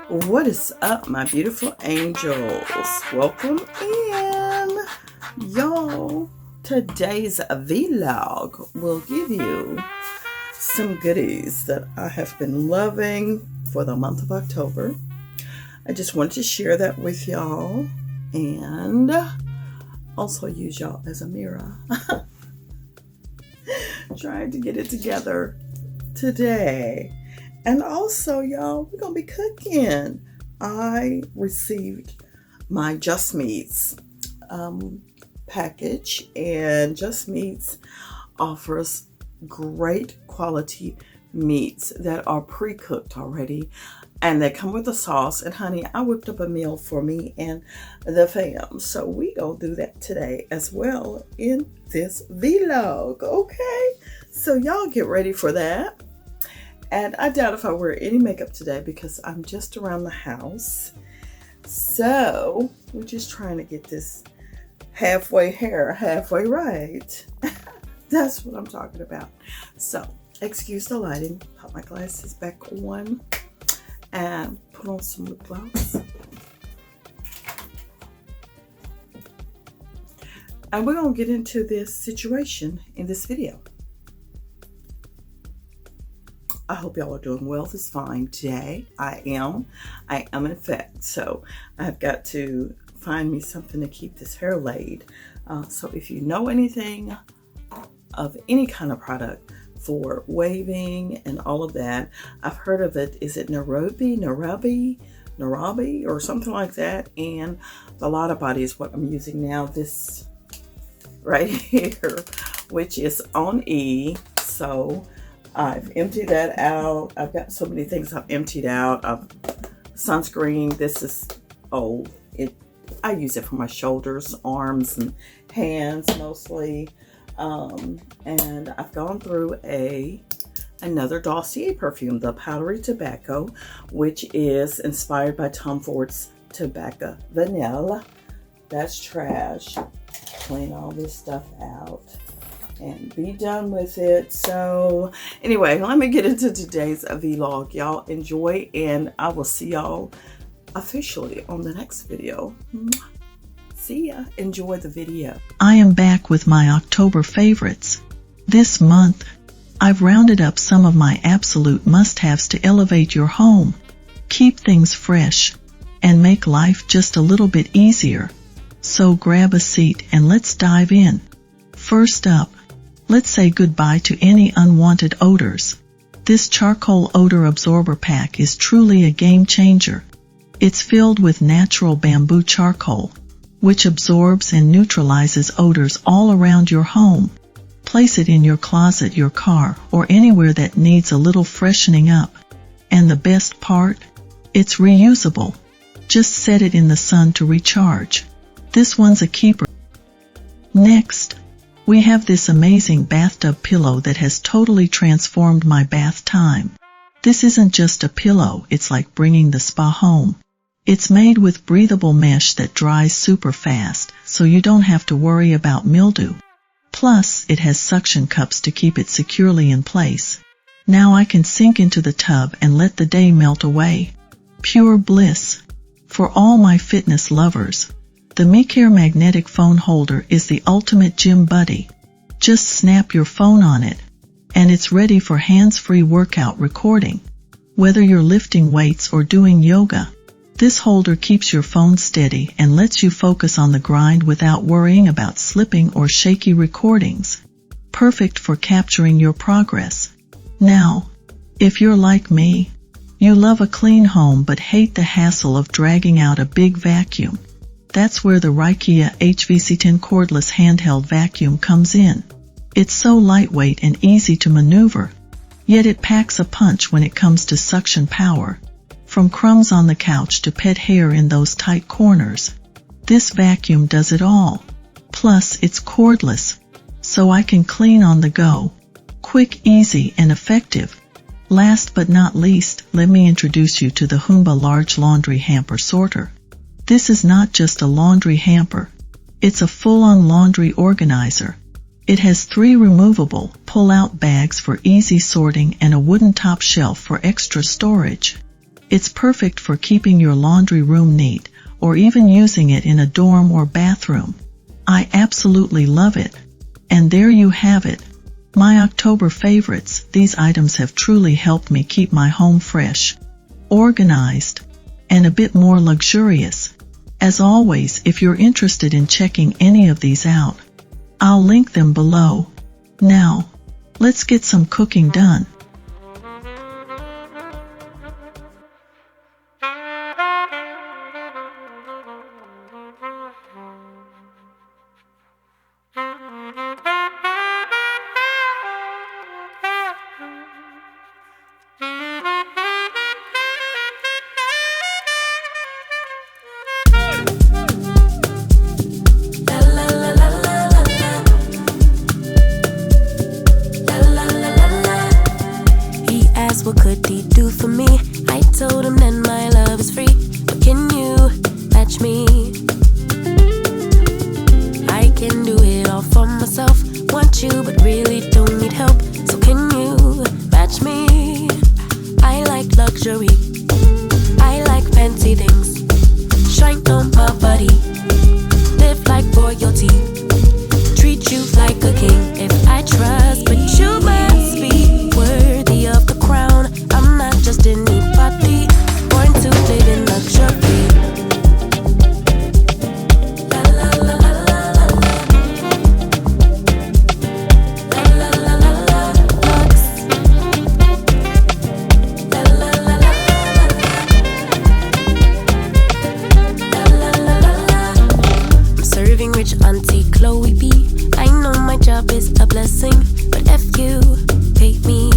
What is up, my beautiful angels? Welcome in. Y'all, today's vlog will give you some goodies that I have been loving for the month of October. I just wanted to share that with y'all and also use y'all as a mirror. Trying to get it together today. And also, y'all, we're going to be cooking. I received my Just Meats package, and Just Meats offers great quality meats that are pre-cooked already, and they come with a sauce. And honey, I whipped up a meal for me and the fam, so we gonna do that today as well in this vlog. Okay, so y'all get ready for that. And I doubt if I wear any makeup today because I'm just around the house. So we're just trying to get this halfway hair, halfway right. That's what I'm talking about. So excuse the lighting. Pop my glasses back on and put on some lip gloss. And we're going to get into this situation in this video. I hope y'all are doing well this fine day. I am in fact. So I've got to find me something to keep this hair laid. So if you know anything of any kind of product for waving and all of that, I've heard of it. Is it Nairobi or something like that? And the Lotta Body is what I'm using now. This right here, which is on E. So I've emptied that out. I've got so many things I've emptied out. Sunscreen, this is old. I use it for my shoulders, arms, and hands mostly. And I've gone through another Dossier perfume, the Powdery Tobacco, which is inspired by Tom Ford's Tobacco Vanilla. That's trash. Clean all this stuff out and be done with it. So anyway, let me get into today's vlog. Y'all enjoy, and I will see y'all officially on the next video. See ya. Enjoy the video. I am back with my October favorites. This month, I've rounded up some of my absolute must-haves to elevate your home, keep things fresh, and make life just a little bit easier. So grab a seat and let's dive in. First up, let's say goodbye to any unwanted odors. This charcoal odor absorber pack is truly a game changer. It's filled with natural bamboo charcoal, which absorbs and neutralizes odors all around your home. Place it in your closet, your car, or anywhere that needs a little freshening up. And the best part? It's reusable. Just set it in the sun to recharge. This one's a keeper. Next, we have this amazing bathtub pillow that has totally transformed my bath time. This isn't just a pillow, it's like bringing the spa home. It's made with breathable mesh that dries super fast, so you don't have to worry about mildew. Plus, it has suction cups to keep it securely in place. Now I can sink into the tub and let the day melt away. Pure bliss. For all my fitness lovers, the MeCare magnetic phone holder is the ultimate gym buddy. Just snap your phone on it, and it's ready for hands-free workout recording. Whether you're lifting weights or doing yoga, this holder keeps your phone steady and lets you focus on the grind without worrying about slipping or shaky recordings. Perfect for capturing your progress. Now, if you're like me, you love a clean home but hate the hassle of dragging out a big vacuum. That's where the Raikia HVC10 cordless handheld vacuum comes in. It's so lightweight and easy to maneuver, yet it packs a punch when it comes to suction power. From crumbs on the couch to pet hair in those tight corners, this vacuum does it all. Plus, it's cordless, so I can clean on the go. Quick, easy, and effective. Last but not least, let me introduce you to the Hoomba Large Laundry Hamper Sorter. This is not just a laundry hamper. It's a full-on laundry organizer. It has 3 removable, pull-out bags for easy sorting and a wooden top shelf for extra storage. It's perfect for keeping your laundry room neat, or even using it in a dorm or bathroom. I absolutely love it. And there you have it. My October favorites. These items have truly helped me keep my home fresh, organized, and a bit more luxurious. As always, if you're interested in checking any of these out, I'll link them below. Now, let's get some cooking done. What could he do for me? I told him that my love is free. But can you match me? I can do it all for myself. Want you but really don't need help. So can you match me? I like luxury, I like fancy things. Shine on my body, live like royalty, treat you like a king. If I trust, but you must be worthy of the crown. I'm not just anybody, born to live in luxury. La la la la la la la la la la la lux. La la la la la la la la. I'm serving rich Auntie Chloe B. I know my job is a blessing, but if you pay me.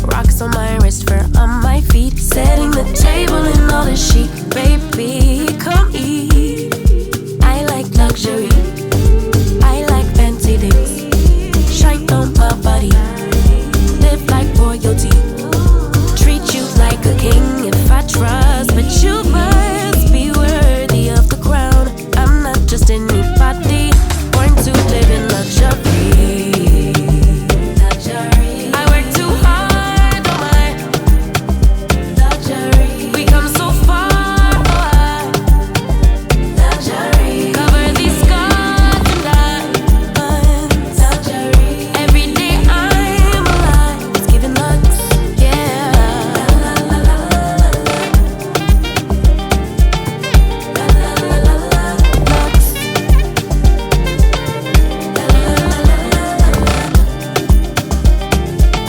Rocks on my wrist, fur on my feet, setting the table in all the chic. Baby, come eat. I like luxury, I like fancy things. Shine on my body, live like royalty, treat you like a king. If I trust, but you must be worthy of the crown. I'm not just anybody, born to live in luxury. I work too hard on my luxury. We come so far, luxury. Cover these scars and diamonds, luxury. Every day I'm alive, it's giving lux, yeah. La la la la la la. La la la la la lux. La la la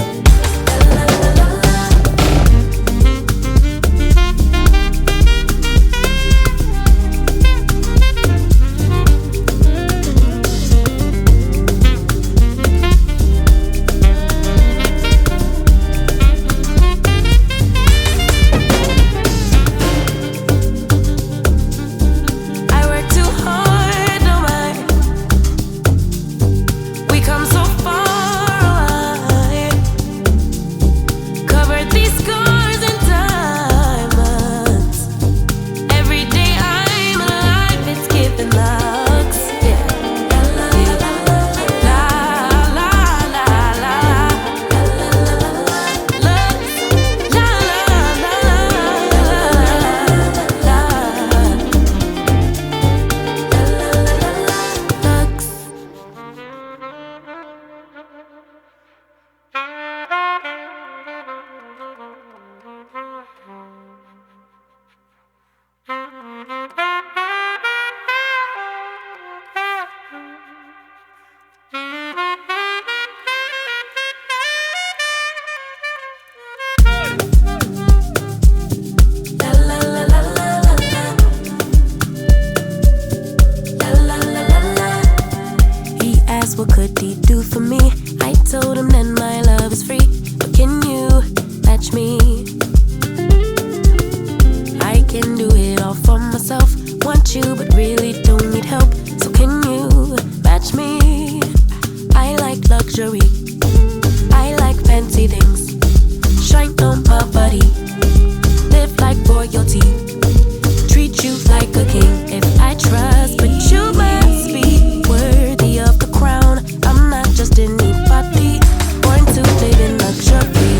la la la. I work too hard, no mind. We come so far, cover these scars and diamonds. Every day I'm alive, it's giving lux, yeah. La la la la la la la la la lux, la la la la lux. La la la la la la la la la la. He asked what could he do for me? I told him that my love is free. But can you match me? I can do it all for myself. Want you but really don't need help. So can you match me? I like luxury, I like fancy things. Shine on my body, live like royalty, treat you like a king. If I trust, but you must be worthy of the crown. I'm not just anybody, born to live in luxury.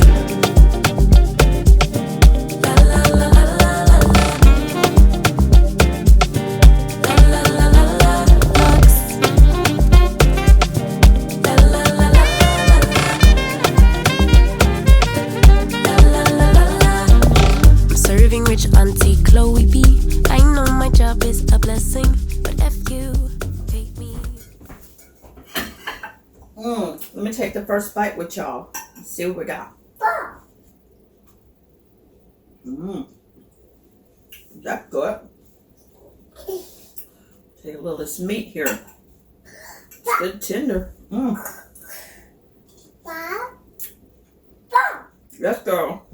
first bite with y'all. Let's see what we got. That's good. Take a little of this meat here. It's good tender. Yes, girl.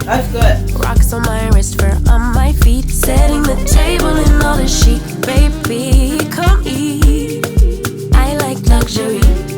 That's good. Rocks on my wrist, fur on my feet. Setting the table in all the chic. Baby, come eat. I like luxury.